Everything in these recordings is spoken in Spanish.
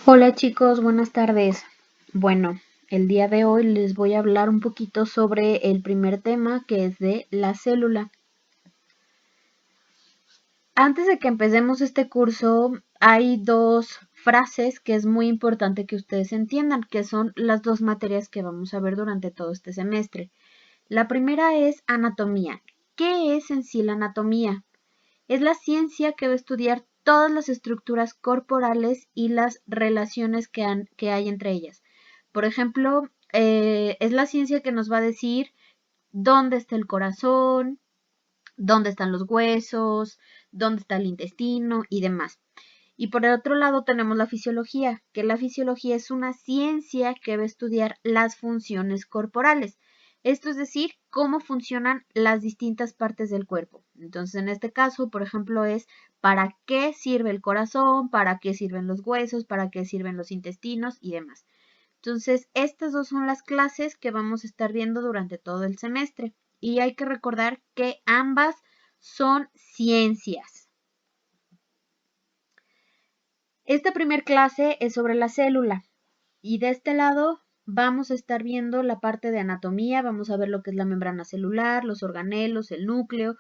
Hola chicos, buenas tardes. Bueno, el día de hoy les voy a hablar un poquito sobre el primer tema que es de la célula. Antes de que empecemos este curso, hay dos frases que es muy importante que ustedes entiendan, que son las dos materias que vamos a ver durante todo este semestre. La primera es anatomía. ¿Qué es en sí la anatomía? Es la ciencia que va a estudiar todas las estructuras corporales y las relaciones que hay entre ellas. Por ejemplo, es la ciencia que nos va a decir dónde está el corazón, dónde están los huesos, dónde está el intestino y demás. Y por el otro lado tenemos la fisiología, que la fisiología es una ciencia que va a estudiar las funciones corporales. Esto es decir, cómo funcionan las distintas partes del cuerpo. Entonces, en este caso, por ejemplo, es para qué sirve el corazón, para qué sirven los huesos, para qué sirven los intestinos y demás. Entonces, estas dos son las clases que vamos a estar viendo durante todo el semestre. Y hay que recordar que ambas son ciencias. Esta primer clase es sobre la célula y de este lado vamos a estar viendo la parte de anatomía, vamos a ver lo que es la membrana celular, los organelos, el núcleo,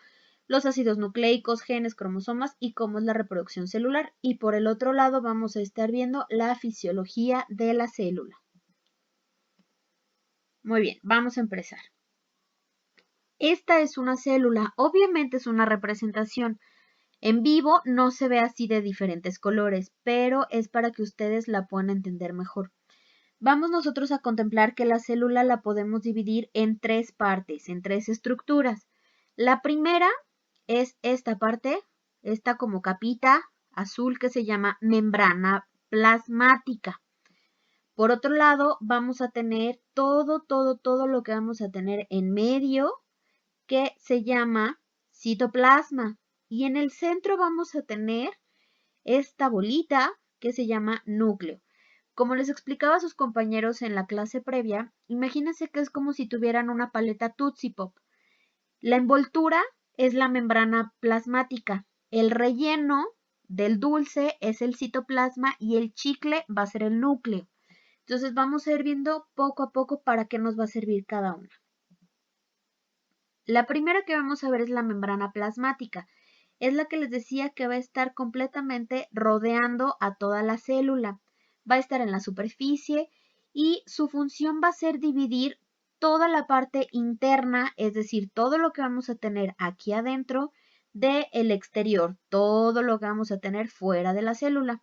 los ácidos nucleicos, genes, cromosomas y cómo es la reproducción celular. Y por el otro lado vamos a estar viendo la fisiología de la célula. Muy bien, vamos a empezar. Esta es una célula, obviamente es una representación. En vivo no se ve así de diferentes colores, pero es para que ustedes la puedan entender mejor. Vamos nosotros a contemplar que la célula la podemos dividir en tres partes, en tres estructuras. La primera es esta parte, esta como capita azul que se llama membrana plasmática. Por otro lado, vamos a tener todo lo que vamos a tener en medio que se llama citoplasma. Y en el centro vamos a tener esta bolita que se llama núcleo. Como les explicaba a sus compañeros en la clase previa, imagínense que es como si tuvieran una paleta Tootsie Pop. La envoltura es la membrana plasmática. El relleno del dulce es el citoplasma y el chicle va a ser el núcleo. Entonces vamos a ir viendo poco a poco para qué nos va a servir cada una. La primera que vamos a ver es la membrana plasmática. Es la que les decía que va a estar completamente rodeando a toda la célula. Va a estar en la superficie y su función va a ser dividir toda la parte interna, es decir, todo lo que vamos a tener aquí adentro del exterior, todo lo que vamos a tener fuera de la célula.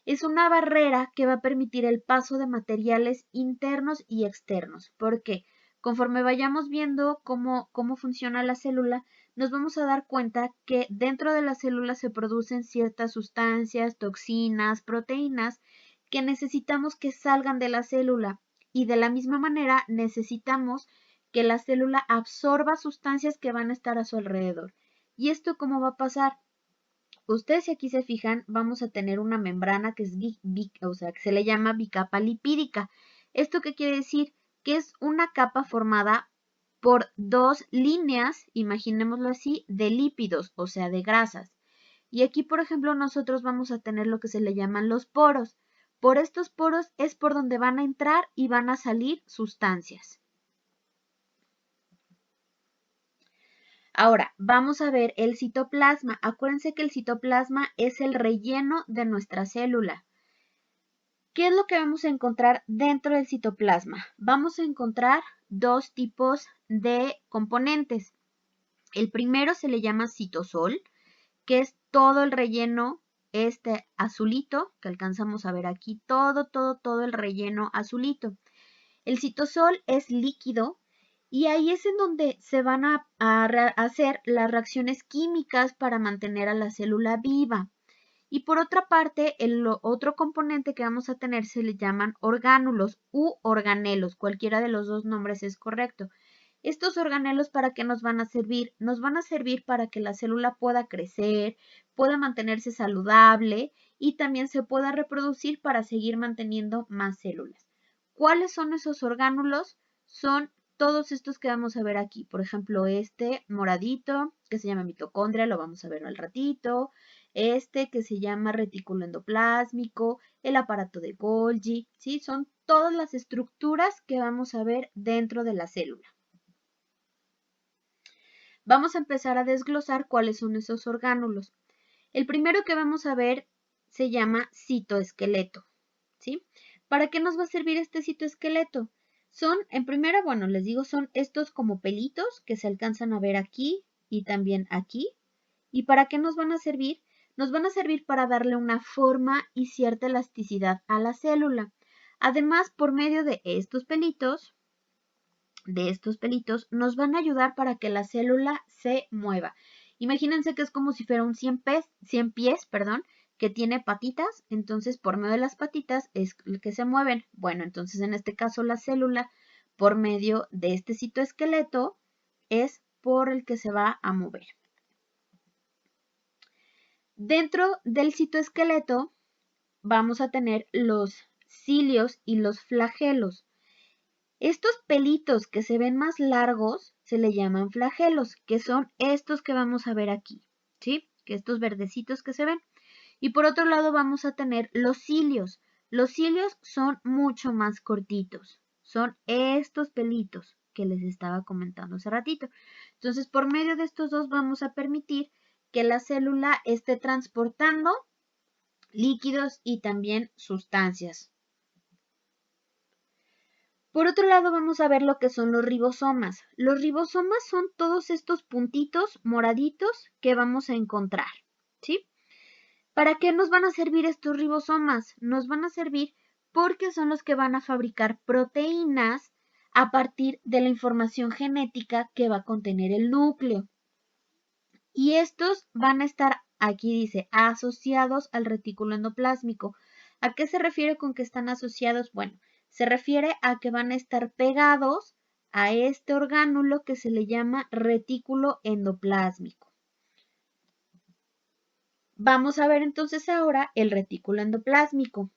Es una barrera que va a permitir el paso de materiales internos y externos. ¿Por qué? Conforme vayamos viendo cómo funciona la célula, nos vamos a dar cuenta que dentro de la célula se producen ciertas sustancias, toxinas, proteínas que necesitamos que salgan de la célula y de la misma manera necesitamos que la célula absorba sustancias que van a estar a su alrededor. ¿Y esto cómo va a pasar? Ustedes si aquí se fijan, vamos a tener una membrana que es que se le llama bicapa lipídica. ¿Esto qué quiere decir? Que es una capa formada por dos líneas, imaginémoslo así, de lípidos, o sea, de grasas. Y aquí, por ejemplo, nosotros vamos a tener lo que se le llaman los poros. Por estos poros es por donde van a entrar y van a salir sustancias. Ahora, vamos a ver el citoplasma. Acuérdense que el citoplasma es el relleno de nuestra célula. ¿Qué es lo que vamos a encontrar dentro del citoplasma? Vamos a encontrar dos tipos de componentes. El primero se le llama citosol, que es todo el relleno, este azulito, que alcanzamos a ver aquí, todo el relleno azulito. El citosol es líquido y ahí es en donde se van a hacer las reacciones químicas para mantener a la célula viva. Y por otra parte, el otro componente que vamos a tener se le llaman orgánulos u organelos. Cualquiera de los dos nombres es correcto. Estos organelos, ¿para qué nos van a servir? Nos van a servir para que la célula pueda crecer, pueda mantenerse saludable y también se pueda reproducir para seguir manteniendo más células. ¿Cuáles son esos orgánulos? Son todos estos que vamos a ver aquí. Por ejemplo, este moradito, que se llama mitocondria, lo vamos a ver al ratito, este que se llama retículo endoplásmico, el aparato de Golgi, ¿sí? Son todas las estructuras que vamos a ver dentro de la célula. Vamos a empezar a desglosar cuáles son esos orgánulos. El primero que vamos a ver se llama citoesqueleto, ¿sí? ¿Para qué nos va a servir este citoesqueleto? Son, en primera, bueno, les digo, son estos como pelitos que se alcanzan a ver aquí y también aquí. ¿Y para qué nos van a servir? Nos van a servir para darle una forma y cierta elasticidad a la célula. Además, por medio de estos pelitos, nos van a ayudar para que la célula se mueva. Imagínense que es como si fuera un 100 pies, que tiene patitas, entonces por medio de las patitas es el que se mueven. Bueno, entonces en este caso la célula, por medio de este citoesqueleto, es por el que se va a mover. Dentro del citoesqueleto vamos a tener los cilios y los flagelos. Estos pelitos que se ven más largos se le llaman flagelos, que son estos que vamos a ver aquí, ¿sí? Que estos verdecitos que se ven. Y por otro lado vamos a tener los cilios. Los cilios son mucho más cortitos. Son estos pelitos que les estaba comentando hace ratito. Entonces, por medio de estos dos vamos a permitir que la célula esté transportando líquidos y también sustancias. Por otro lado, vamos a ver lo que son los ribosomas. Los ribosomas son todos estos puntitos moraditos que vamos a encontrar, ¿sí? ¿Para qué nos van a servir estos ribosomas? Nos van a servir porque son los que van a fabricar proteínas a partir de la información genética que va a contener el núcleo. Y estos van a estar, aquí dice, asociados al retículo endoplásmico. ¿A qué se refiere con que están asociados? Bueno, se refiere a que van a estar pegados a este orgánulo que se le llama retículo endoplásmico. Vamos a ver entonces ahora el retículo endoplásmico.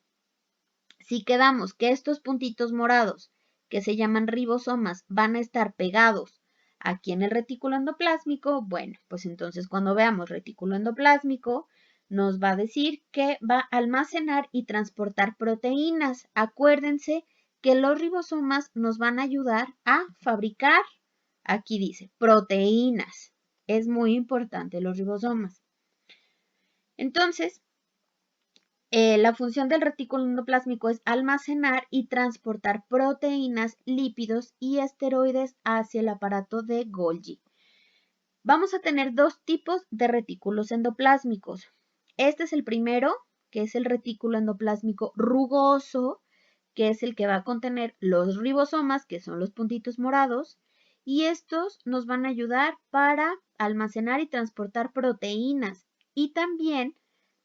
Si quedamos que estos puntitos morados, que se llaman ribosomas, van a estar pegados aquí en el retículo endoplásmico, bueno, pues entonces cuando veamos retículo endoplásmico, nos va a decir que va a almacenar y transportar proteínas. Acuérdense que los ribosomas nos van a ayudar a fabricar, aquí dice, proteínas. Es muy importante los ribosomas. Entonces, la función del retículo endoplásmico es almacenar y transportar proteínas, lípidos y esteroides hacia el aparato de Golgi. Vamos a tener dos tipos de retículos endoplásmicos. Este es el primero, que es el retículo endoplásmico rugoso, que es el que va a contener los ribosomas, que son los puntitos morados, y estos nos van a ayudar para almacenar y transportar proteínas. Y también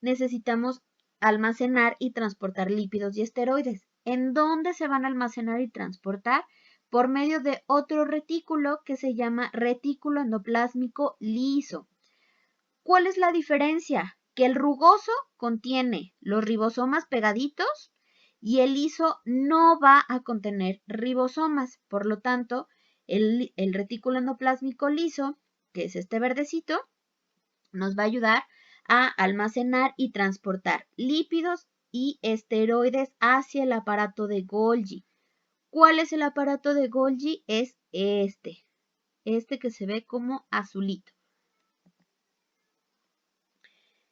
necesitamos almacenar y transportar lípidos y esteroides. ¿En dónde se van a almacenar y transportar? Por medio de otro retículo que se llama retículo endoplásmico liso. ¿Cuál es la diferencia? Que el rugoso contiene los ribosomas pegaditos y el liso no va a contener ribosomas. Por lo tanto, el retículo endoplásmico liso, que es este verdecito, nos va a ayudar a almacenar y transportar lípidos y esteroides hacia el aparato de Golgi. ¿Cuál es el aparato de Golgi? Es este que se ve como azulito.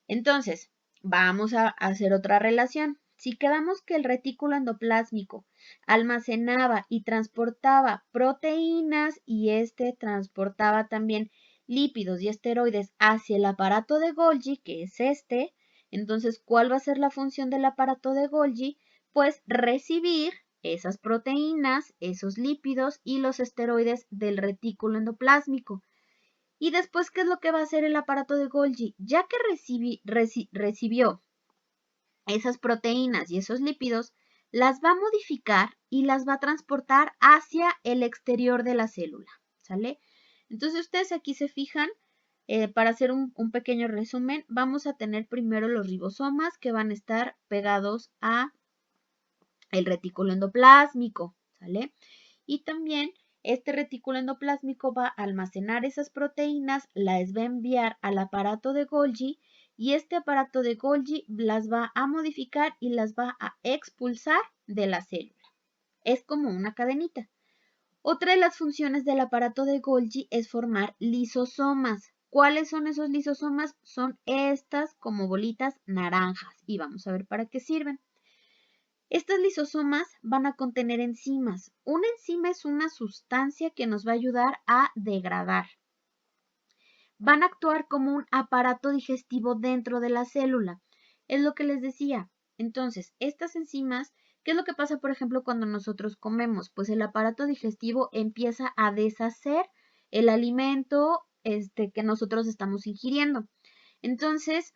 Entonces, vamos a hacer otra relación. Si quedamos que el retículo endoplásmico almacenaba y transportaba proteínas y este transportaba también lípidos y esteroides hacia el aparato de Golgi, que es este, entonces, ¿cuál va a ser la función del aparato de Golgi? Pues recibir esas proteínas, esos lípidos y los esteroides del retículo endoplásmico. Y después, ¿qué es lo que va a hacer el aparato de Golgi? Ya que recibió esas proteínas y esos lípidos, las va a modificar y las va a transportar hacia el exterior de la célula, ¿sale? Entonces, ustedes aquí se fijan, para hacer un pequeño resumen, vamos a tener primero los ribosomas que van a estar pegados a el retículo endoplásmico, ¿sale? Y también Este retículo endoplásmico va a almacenar esas proteínas, las va a enviar al aparato de Golgi y este aparato de Golgi las va a modificar y las va a expulsar de la célula. Es como una cadenita. Otra de las funciones del aparato de Golgi es formar lisosomas. ¿Cuáles son esos lisosomas? Son estas como bolitas naranjas y vamos a ver para qué sirven. Estas lisosomas van a contener enzimas. Una enzima es una sustancia que nos va a ayudar a degradar. Van a actuar como un aparato digestivo dentro de la célula. Es lo que les decía. Entonces, estas enzimas, ¿qué es lo que pasa, por ejemplo, cuando nosotros comemos? Pues el aparato digestivo empieza a deshacer el alimento que nosotros estamos ingiriendo. Entonces,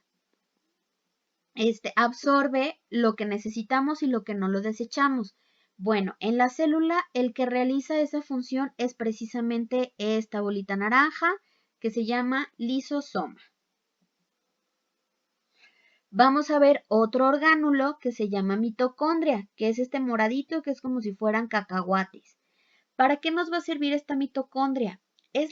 absorbe lo que necesitamos y lo que no lo desechamos. Bueno, en la célula el que realiza esa función es precisamente esta bolita naranja que se llama lisosoma. Vamos a ver otro orgánulo que se llama mitocondria, que es este moradito que es como si fueran cacahuates. ¿Para qué nos va a servir esta mitocondria? Es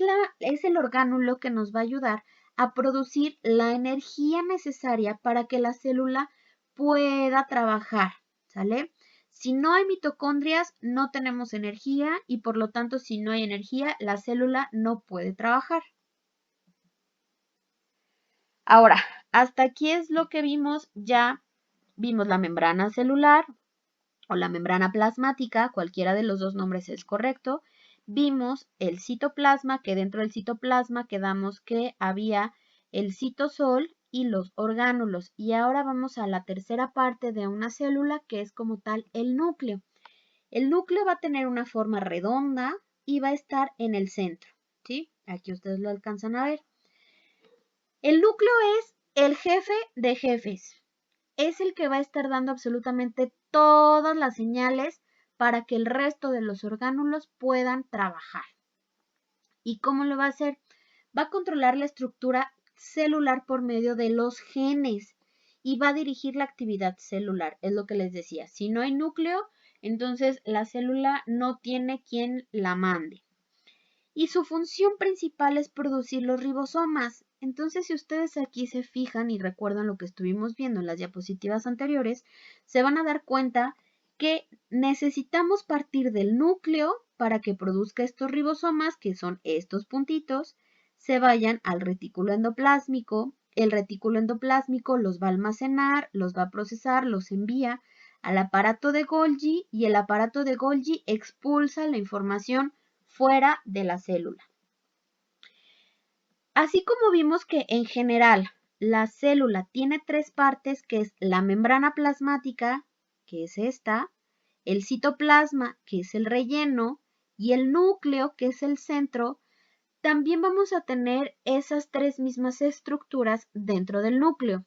el orgánulo que nos va a ayudar a producir la energía necesaria para que la célula pueda trabajar, ¿sale? Si no hay mitocondrias, no tenemos energía y por lo tanto, si no hay energía, la célula no puede trabajar. Ahora, hasta aquí es lo que vimos, ya vimos la membrana celular o la membrana plasmática, cualquiera de los dos nombres es correcto. Vimos el citoplasma, que dentro del citoplasma quedamos que había el citosol y los orgánulos. Y ahora vamos a la tercera parte de una célula, que es como tal el núcleo. El núcleo va a tener una forma redonda y va a estar en el centro, ¿sí? Aquí ustedes lo alcanzan a ver. El núcleo es el jefe de jefes. Es el que va a estar dando absolutamente todas las señales para que el resto de los orgánulos puedan trabajar. ¿Y cómo lo va a hacer? Va a controlar la estructura celular por medio de los genes y va a dirigir la actividad celular. Es lo que les decía. Si no hay núcleo, entonces la célula no tiene quien la mande. Y su función principal es producir los ribosomas. Entonces, si ustedes aquí se fijan y recuerdan lo que estuvimos viendo en las diapositivas anteriores, se van a dar cuenta que necesitamos partir del núcleo para que produzca estos ribosomas, que son estos puntitos, se vayan al retículo endoplásmico. El retículo endoplásmico los va a almacenar, los va a procesar, los envía al aparato de Golgi y el aparato de Golgi expulsa la información fuera de la célula. Así como vimos que en general la célula tiene tres partes, que es la membrana plasmática, que es esta, el citoplasma, que es el relleno, y el núcleo, que es el centro, también vamos a tener esas tres mismas estructuras dentro del núcleo.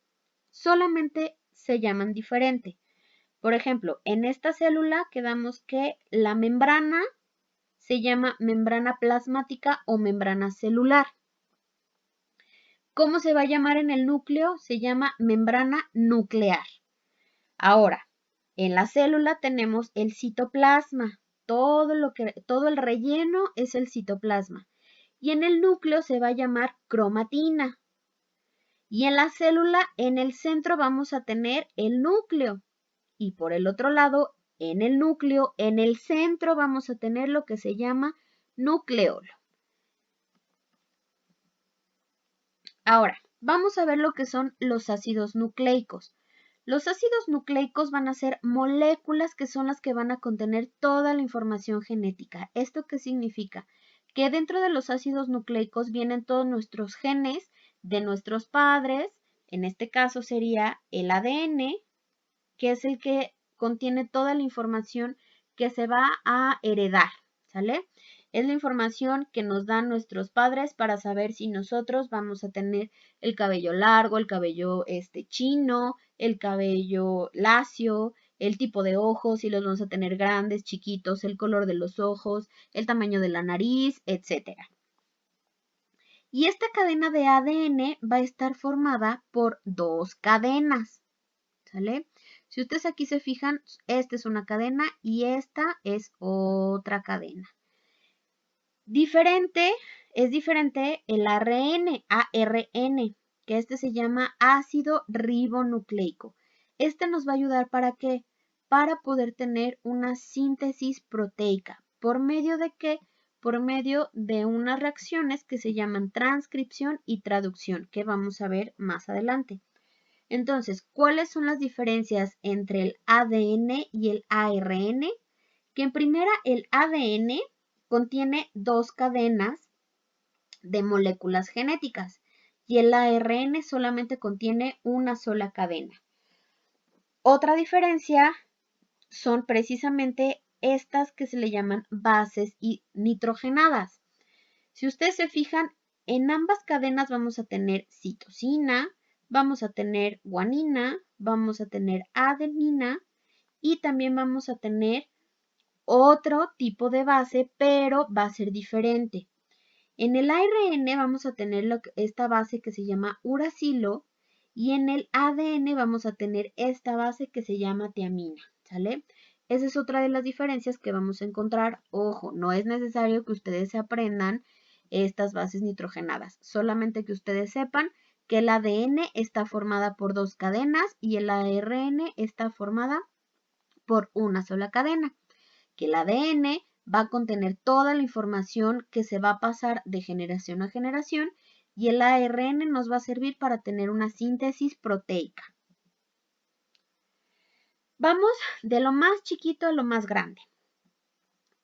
Solamente se llaman diferente. Por ejemplo, en esta célula quedamos que la membrana se llama membrana plasmática o membrana celular. ¿Cómo se va a llamar en el núcleo? Se llama membrana nuclear. Ahora, en la célula tenemos el citoplasma. Todo el relleno es el citoplasma. Y en el núcleo se va a llamar cromatina. Y en la célula, en el centro vamos a tener el núcleo. Y por el otro lado, en el núcleo, en el centro vamos a tener lo que se llama nucleolo. Ahora, vamos a ver lo que son los ácidos nucleicos. Los ácidos nucleicos van a ser moléculas que son las que van a contener toda la información genética. ¿Esto qué significa? Que dentro de los ácidos nucleicos vienen todos nuestros genes de nuestros padres. En este caso sería el ADN, que es el que contiene toda la información que se va a heredar, ¿sale? Es la información que nos dan nuestros padres para saber si nosotros vamos a tener el cabello largo, el cabello chino, el cabello lacio, el tipo de ojos, si los vamos a tener grandes, chiquitos, el color de los ojos, el tamaño de la nariz, etc. Y esta cadena de ADN va a estar formada por dos cadenas, ¿sale? Si ustedes aquí se fijan, esta es una cadena y esta es otra cadena. Es diferente el ARN, que este se llama ácido ribonucleico. Este nos va a ayudar ¿para qué? Para poder tener una síntesis proteica. ¿Por medio de qué? Por medio de unas reacciones que se llaman transcripción y traducción, que vamos a ver más adelante. Entonces, ¿cuáles son las diferencias entre el ADN y el ARN? Que en primera, el ADN contiene 2 cadenas de moléculas genéticas y el ARN solamente contiene una sola cadena. Otra diferencia son precisamente estas que se le llaman bases nitrogenadas. Si ustedes se fijan, en ambas cadenas vamos a tener citosina, vamos a tener guanina, vamos a tener adenina y también vamos a tener otro tipo de base, pero va a ser diferente. En el ARN vamos a tener esta base que se llama uracilo y en el ADN vamos a tener esta base que se llama tiamina, ¿sale? Esa es otra de las diferencias que vamos a encontrar. Ojo, no es necesario que ustedes se aprendan estas bases nitrogenadas, solamente que ustedes sepan que el ADN está formada por 2 cadenas y el ARN está formada por una sola cadena, que el ADN va a contener toda la información que se va a pasar de generación a generación y el ARN nos va a servir para tener una síntesis proteica. Vamos de lo más chiquito a lo más grande.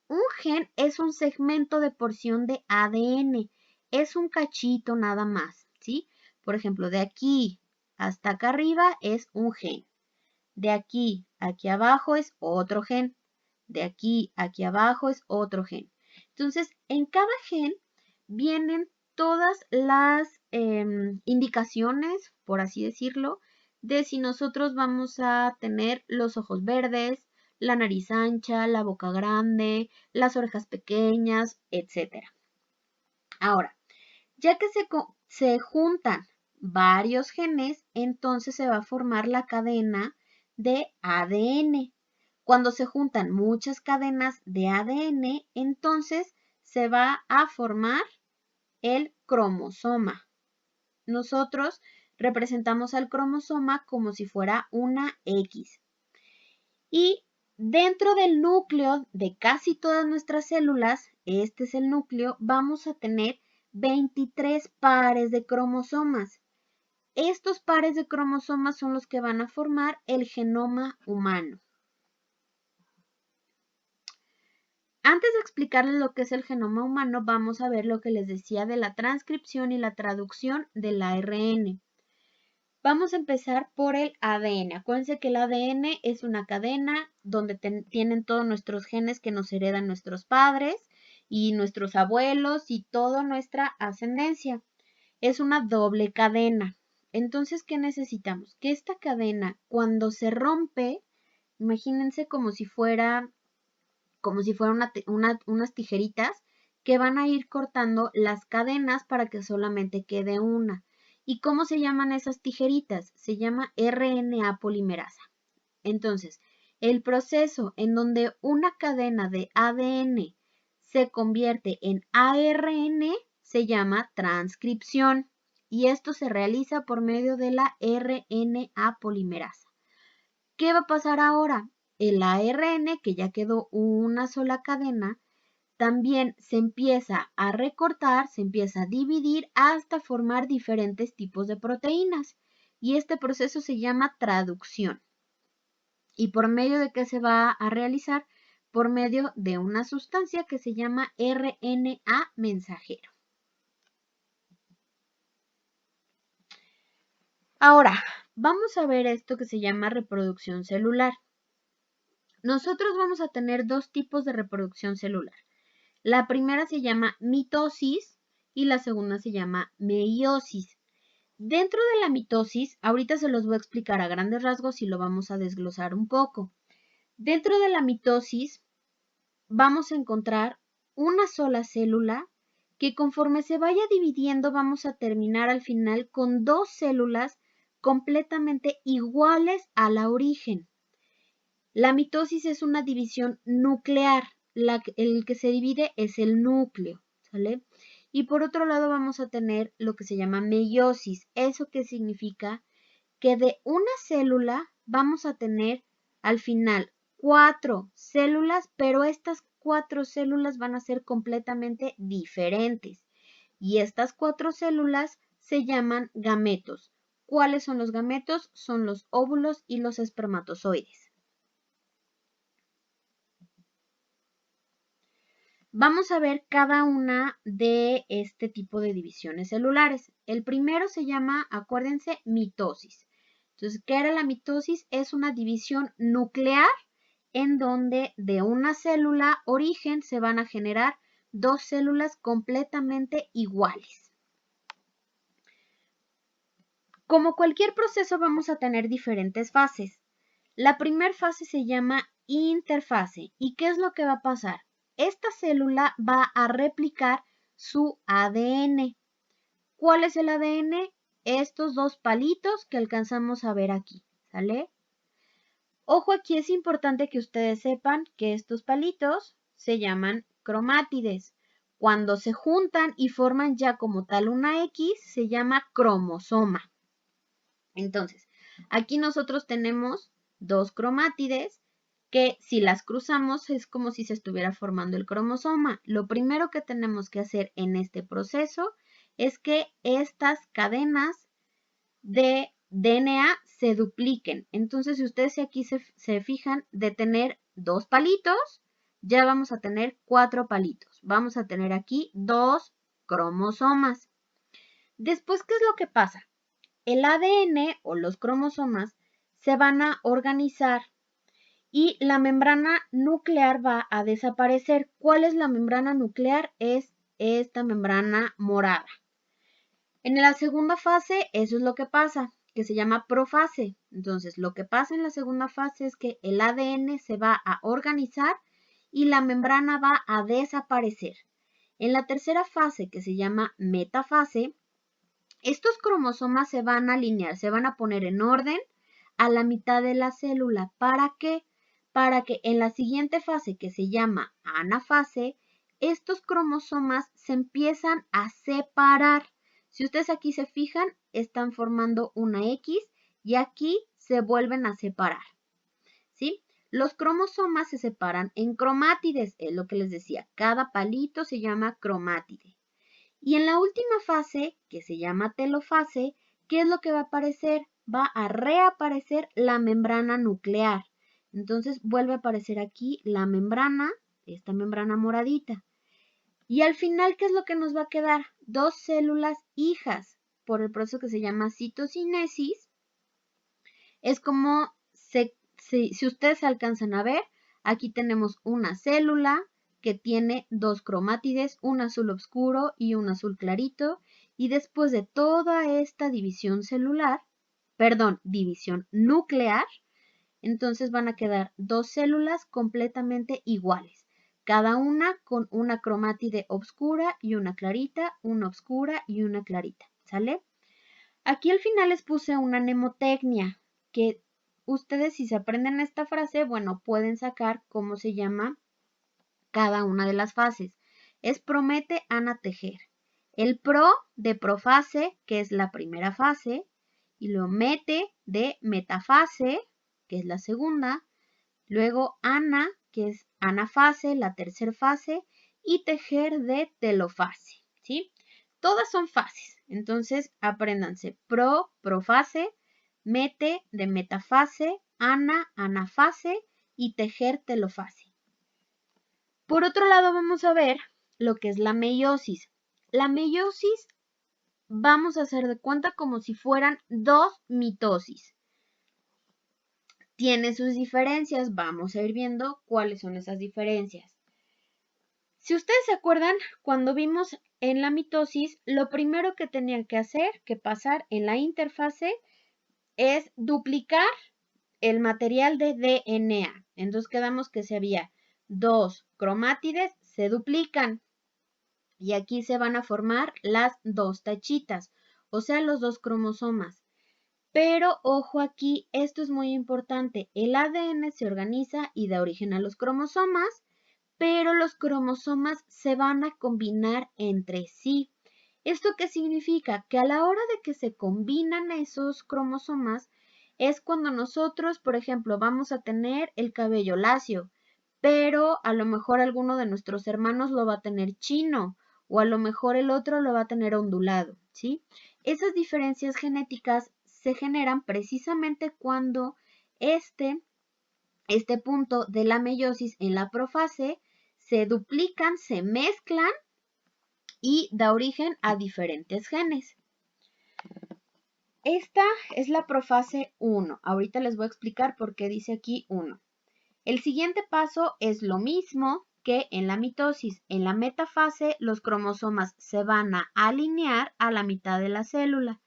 Un gen es un segmento de porción de ADN, es un cachito nada más, ¿sí? Por ejemplo, de aquí hasta acá arriba es un gen. De aquí abajo es otro gen. De aquí abajo es otro gen. Entonces, en cada gen vienen todas las indicaciones, por así decirlo, de si nosotros vamos a tener los ojos verdes, la nariz ancha, la boca grande, las orejas pequeñas, etc. Ahora, ya que se juntan varios genes, entonces se va a formar la cadena de ADN. Cuando se juntan muchas cadenas de ADN, entonces se va a formar el cromosoma. Nosotros representamos al cromosoma como si fuera una X. Y dentro del núcleo de casi todas nuestras células, este es el núcleo, vamos a tener 23 pares de cromosomas. Estos pares de cromosomas son los que van a formar el genoma humano. Antes de explicarles lo que es el genoma humano, vamos a ver lo que les decía de la transcripción y la traducción del ARN. Vamos a empezar por el ADN. Acuérdense que el ADN es una cadena donde tienen todos nuestros genes que nos heredan nuestros padres y nuestros abuelos y toda nuestra ascendencia. Es una doble cadena. Entonces, ¿qué necesitamos? Que esta cadena, cuando se rompe, imagínense como si fuera unas tijeritas que van a ir cortando las cadenas para que solamente quede una. ¿Y cómo se llaman esas tijeritas? Se llama RNA polimerasa. Entonces, el proceso en donde una cadena de ADN se convierte en ARN se llama transcripción y esto se realiza por medio de la RNA polimerasa. ¿Qué va a pasar ahora? El ARN, que ya quedó una sola cadena, también se empieza a recortar, se empieza a dividir hasta formar diferentes tipos de proteínas. Y este proceso se llama traducción. ¿Y por medio de qué se va a realizar? Por medio de una sustancia que se llama RNA mensajero. Ahora, vamos a ver esto que se llama reproducción celular. Nosotros vamos a tener 2 tipos de reproducción celular. La primera se llama mitosis y la segunda se llama meiosis. Dentro de la mitosis, ahorita se los voy a explicar a grandes rasgos y lo vamos a desglosar un poco. Dentro de la mitosis vamos a encontrar una sola célula que conforme se vaya dividiendo vamos a terminar al final con 2 células completamente iguales a la origen. La mitosis es una división nuclear. El que se divide es el núcleo, ¿sale? Y por otro lado vamos a tener lo que se llama meiosis. ¿Eso qué significa? Que de una célula vamos a tener al final 4 células, pero estas 4 células van a ser completamente diferentes. Y estas 4 células se llaman gametos. ¿Cuáles son los gametos? Son los óvulos y los espermatozoides. Vamos a ver cada una de este tipo de divisiones celulares. El primero se llama, acuérdense, mitosis. Entonces, ¿qué era la mitosis? Es una división nuclear en donde de una célula origen se van a generar 2 células completamente iguales. Como cualquier proceso vamos a tener diferentes fases. La primera fase se llama interfase. ¿Y qué es lo que va a pasar? Esta célula va a replicar su ADN. ¿Cuál es el ADN? Estos 2 palitos que alcanzamos a ver aquí, ¿sale? Ojo, aquí es importante que ustedes sepan que estos palitos se llaman cromátides. Cuando se juntan y forman ya como tal una X, se llama cromosoma. Entonces, aquí nosotros tenemos 2 cromátides que si las cruzamos es como si se estuviera formando el cromosoma. Lo primero que tenemos que hacer en este proceso es que estas cadenas de DNA se dupliquen. Entonces, si ustedes aquí se fijan, de tener 2 palitos, ya vamos a tener 4 palitos. Vamos a tener aquí 2 cromosomas. Después, ¿qué es lo que pasa? El ADN o los cromosomas se van a organizar y la membrana nuclear va a desaparecer. ¿Cuál es la membrana nuclear? Es esta membrana morada. En la segunda fase, eso es lo que pasa, que se llama profase. Entonces, lo que pasa en la segunda fase es que el ADN se va a organizar y la membrana va a desaparecer. En la tercera fase, que se llama metafase, estos cromosomas se van a alinear, se van a poner en orden a la mitad de la célula. ¿Para qué? Para que en la siguiente fase, que se llama anafase, estos cromosomas se empiezan a separar. Si ustedes aquí se fijan, están formando una X y aquí se vuelven a separar, ¿sí? Los cromosomas se separan en cromátides, es lo que les decía. Cada palito se llama cromátide. Y en la última fase, que se llama telofase, ¿qué es lo que va a aparecer? Va a reaparecer la membrana nuclear. Entonces vuelve a aparecer aquí la membrana, esta membrana moradita. Y al final, ¿qué es lo que nos va a quedar? 2 células hijas por el proceso que se llama citocinesis. Es como, si ustedes alcanzan a ver, aquí tenemos una célula que tiene 2 cromátides, un azul oscuro y un azul clarito. Y después de toda esta división división nuclear, entonces van a quedar 2 células completamente iguales, cada una con una cromátide oscura y una clarita, una oscura y una clarita, ¿sale? Aquí al final les puse una mnemotecnia que ustedes si se aprenden esta frase, bueno, pueden sacar cómo se llama cada una de las fases. Es promete, Ana, tejer. El pro de profase, que es la primera fase, y lo mete de metafase, que es la segunda, luego ana, que es anafase, la tercera fase, y tejer de telofase, ¿sí? Todas son fases, entonces apréndanse profase, mete de metafase, anafase y tejer telofase. Por otro lado vamos a ver lo que es la meiosis. La meiosis vamos a hacer de cuenta como si fueran 2 mitosis. Tiene sus diferencias, vamos a ir viendo cuáles son esas diferencias. Si ustedes se acuerdan, cuando vimos en la mitosis, lo primero que tenían que pasar en la interfase es duplicar el material de DNA. Entonces quedamos que si había 2 cromátides, se duplican. Y aquí se van a formar las 2 tachitas, o sea, los 2 cromosomas. Pero ojo aquí, esto es muy importante. El ADN se organiza y da origen a los cromosomas, pero los cromosomas se van a combinar entre sí. ¿Esto qué significa? Que a la hora de que se combinan esos cromosomas es cuando nosotros, por ejemplo, vamos a tener el cabello lacio, pero a lo mejor alguno de nuestros hermanos lo va a tener chino o a lo mejor el otro lo va a tener ondulado, ¿sí? Esas diferencias genéticas se generan precisamente cuando este punto de la meiosis en la profase se duplican, se mezclan y da origen a diferentes genes. Esta es la profase 1. Ahorita les voy a explicar por qué dice aquí 1. El siguiente paso es lo mismo que en la mitosis. En la metafase, los cromosomas se van a alinear a la mitad de la célula.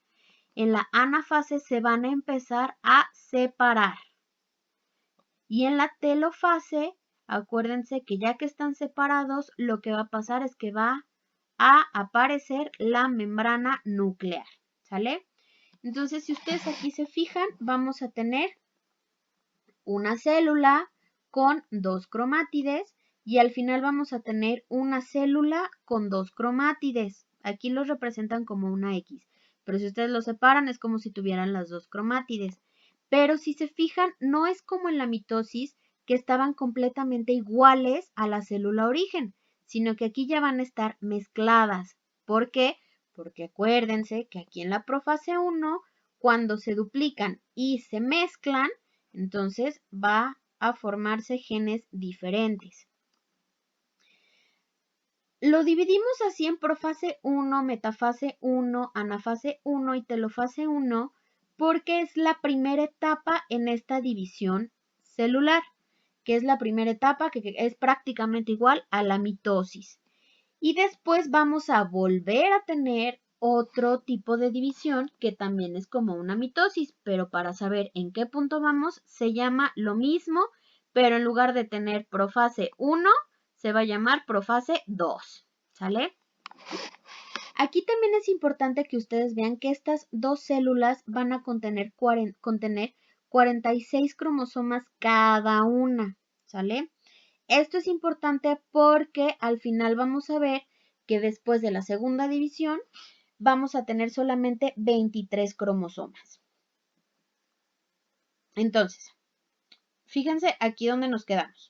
En la anafase se van a empezar a separar. Y en la telofase, acuérdense que ya que están separados, lo que va a pasar es que va a aparecer la membrana nuclear, ¿sale? Entonces, si ustedes aquí se fijan, vamos a tener una célula con 2 cromátides y al final vamos a tener una célula con 2 cromátides. Aquí los representan como una X, pero si ustedes los separan es como si tuvieran las 2 cromátides. Pero si se fijan, no es como en la mitosis que estaban completamente iguales a la célula origen, sino que aquí ya van a estar mezcladas. ¿Por qué? Porque acuérdense que aquí en la profase 1, cuando se duplican y se mezclan, entonces va a formarse genes diferentes. Lo dividimos así en profase 1, metafase 1, anafase 1 y telofase 1 porque es la primera etapa en esta división celular, que es la primera etapa que es prácticamente igual a la mitosis. Y después vamos a volver a tener otro tipo de división que también es como una mitosis, pero para saber en qué punto vamos se llama lo mismo, pero en lugar de tener profase 1 se va a llamar profase 2, ¿sale? Aquí también es importante que ustedes vean que estas dos células van a contener 46 cromosomas cada una, ¿sale? Esto es importante porque al final vamos a ver que después de la segunda división vamos a tener solamente 23 cromosomas. Entonces, fíjense aquí donde nos quedamos.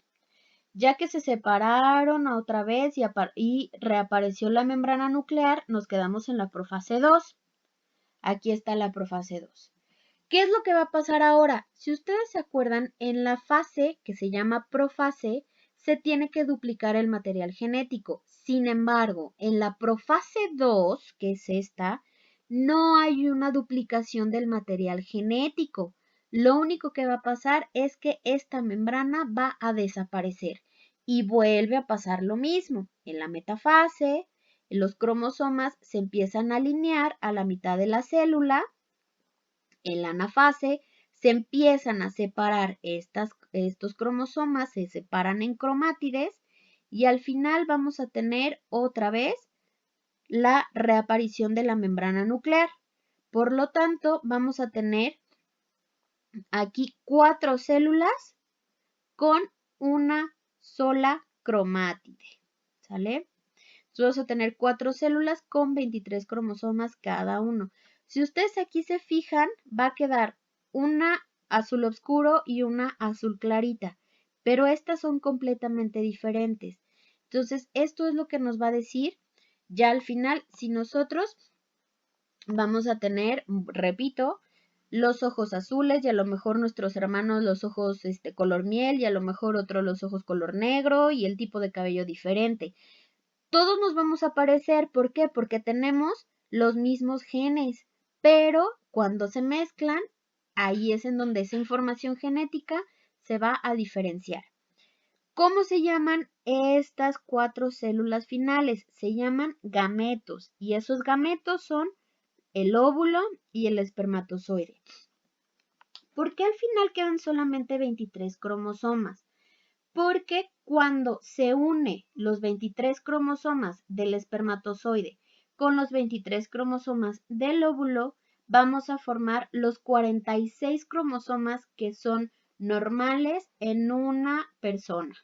Ya que se separaron otra vez y reapareció la membrana nuclear, nos quedamos en la profase 2. Aquí está la profase 2. ¿Qué es lo que va a pasar ahora? Si ustedes se acuerdan, en la fase que se llama profase, se tiene que duplicar el material genético. Sin embargo, en la profase 2, que es esta, no hay una duplicación del material genético. Lo único que va a pasar es que esta membrana va a desaparecer y vuelve a pasar lo mismo. En la metafase, los cromosomas se empiezan a alinear a la mitad de la célula. En la anafase se empiezan a separar estos cromosomas, se separan en cromátides y al final vamos a tener otra vez la reaparición de la membrana nuclear. Por lo tanto, vamos a tener aquí 4 células con una sola cromátide, ¿sale? Entonces vamos a tener 4 células con 23 cromosomas cada uno. Si ustedes aquí se fijan, va a quedar una azul oscuro y una azul clarita, pero estas son completamente diferentes. Entonces, esto es lo que nos va a decir ya al final si nosotros vamos a tener, repito, los ojos azules y a lo mejor nuestros hermanos los ojos color miel y a lo mejor otros los ojos color negro y el tipo de cabello diferente. Todos nos vamos a parecer, ¿por qué? Porque tenemos los mismos genes, pero cuando se mezclan, ahí es en donde esa información genética se va a diferenciar. ¿Cómo se llaman estas 4 células finales? Se llaman gametos y esos gametos son el óvulo y el espermatozoide. ¿Por qué al final quedan solamente 23 cromosomas? Porque cuando se une los 23 cromosomas del espermatozoide con los 23 cromosomas del óvulo, vamos a formar los 46 cromosomas que son normales en una persona.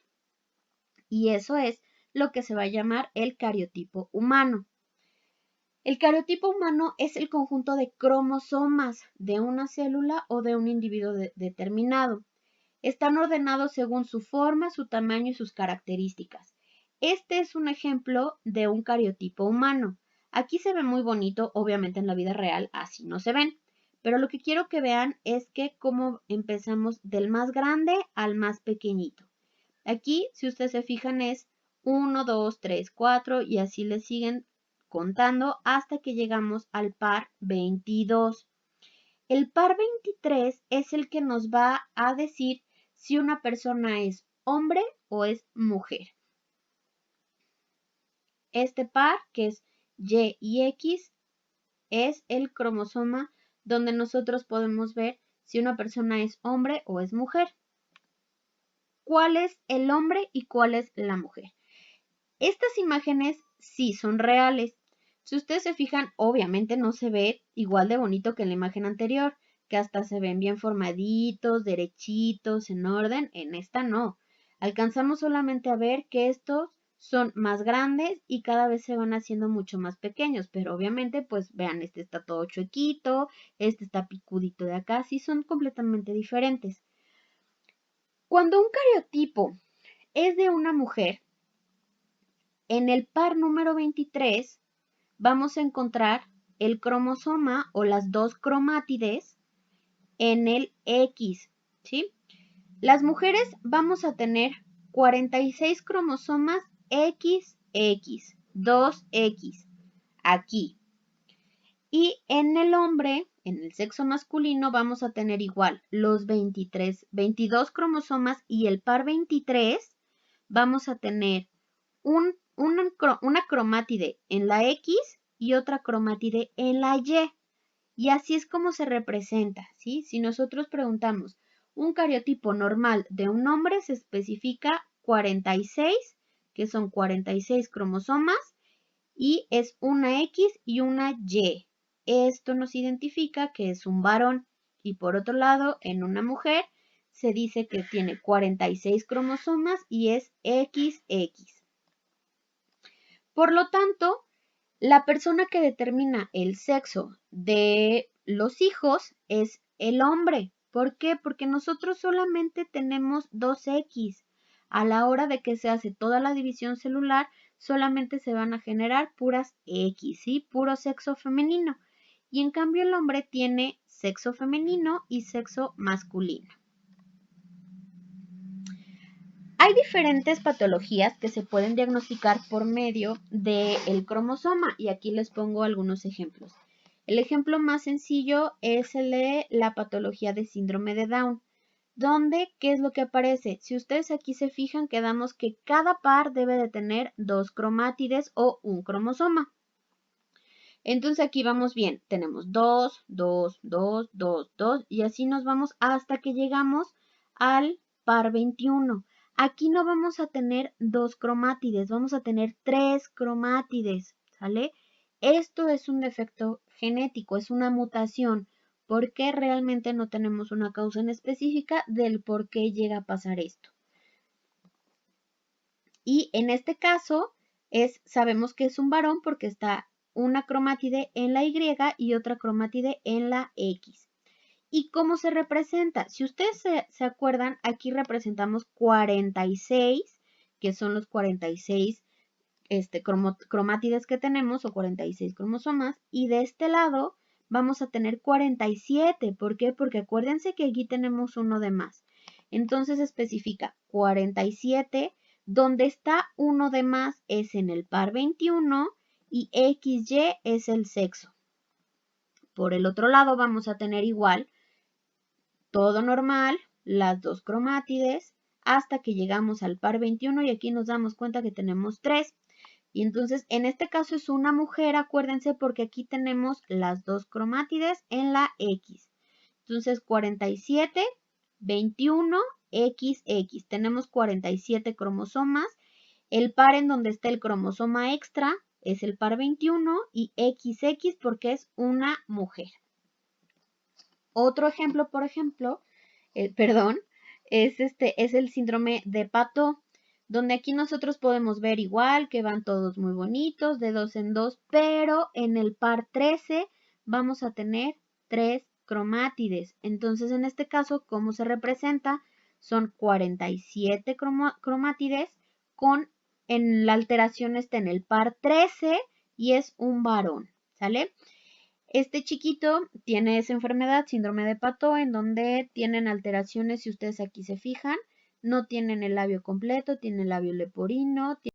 y eso es lo que se va a llamar el cariotipo humano. El cariotipo humano es el conjunto de cromosomas de una célula o de un individuo determinado. Están ordenados según su forma, su tamaño y sus características. Este es un ejemplo de un cariotipo humano. Aquí se ve muy bonito, obviamente en la vida real así no se ven. Pero lo que quiero que vean es que cómo empezamos del más grande al más pequeñito. Aquí, si ustedes se fijan, es 1, 2, 3, 4 y así le siguen contando hasta que llegamos al par 22. El par 23 es el que nos va a decir si una persona es hombre o es mujer. Este par, que es Y y X, es el cromosoma donde nosotros podemos ver si una persona es hombre o es mujer. ¿Cuál es el hombre y cuál es la mujer? Estas imágenes sí son reales. Si ustedes se fijan, obviamente no se ve igual de bonito que en la imagen anterior, que hasta se ven bien formaditos, derechitos, en orden. En esta no. Alcanzamos solamente a ver que estos son más grandes y cada vez se van haciendo mucho más pequeños, pero obviamente, pues vean, este está todo chuequito, este está picudito de acá, sí son completamente diferentes. Cuando un cariotipo es de una mujer, en el par número 23 vamos a encontrar el cromosoma o las dos cromátides en el X, ¿sí? Las mujeres vamos a tener 46 cromosomas XX, 2X, aquí. Y en el hombre, en el sexo masculino, vamos a tener igual los 22 cromosomas y el par 23 vamos a tener una cromátide en la X y otra cromátide en la Y. Y así es como se representa, ¿sí? Si nosotros preguntamos un cariotipo normal de un hombre, se especifica 46, que son 46 cromosomas, y es una X y una Y. Esto nos identifica que es un varón. Y por otro lado, en una mujer se dice que tiene 46 cromosomas y es XX. Por lo tanto, la persona que determina el sexo de los hijos es el hombre. ¿Por qué? Porque nosotros solamente tenemos 2X. A la hora de que se hace toda la división celular, solamente se van a generar puras X, ¿sí? Puro sexo femenino. Y en cambio el hombre tiene sexo femenino y sexo masculino. Hay diferentes patologías que se pueden diagnosticar por medio del cromosoma y aquí les pongo algunos ejemplos. El ejemplo más sencillo es el de la patología de síndrome de Down, donde, ¿qué es lo que aparece? Si ustedes aquí se fijan, quedamos que cada par debe de tener 2 cromátides o un cromosoma. Entonces aquí vamos bien, tenemos 2, 2, 2, 2, 2 y así nos vamos hasta que llegamos al par 21. Aquí no vamos a tener 2 cromátides, vamos a tener 3 cromátides, ¿sale? Esto es un defecto genético, es una mutación, porque realmente no tenemos una causa en específica del por qué llega a pasar esto. Y en este caso sabemos que es un varón porque está una cromátide en la Y y otra cromátide en la X. ¿Y cómo se representa? Si ustedes se acuerdan, aquí representamos 46, que son los 46 cromátides que tenemos, o 46 cromosomas, y de este lado vamos a tener 47. ¿Por qué? Porque acuérdense que aquí tenemos uno de más. Entonces especifica 47, donde está uno de más es en el par 21 y XY es el sexo. Por el otro lado vamos a tener igual todo normal, las dos cromátides, hasta que llegamos al par 21 y aquí nos damos cuenta que tenemos 3. Y entonces, en este caso es una mujer, acuérdense, porque aquí tenemos las dos cromátides en la X. Entonces, 47, 21, XX. Tenemos 47 cromosomas. El par en donde está el cromosoma extra es el par 21 y XX porque es una mujer. Otro ejemplo, es el síndrome de Pato, donde aquí nosotros podemos ver igual que van todos muy bonitos, de 2 en 2, pero en el par 13 vamos a tener 3 cromátides. Entonces, en este caso, ¿cómo se representa? Son 47 cromátides en la alteración está en el par 13 y es un varón, ¿sale? Este chiquito tiene esa enfermedad, síndrome de Pato, en donde tienen alteraciones, si ustedes aquí se fijan, no tienen el labio completo, tienen el labio leporino,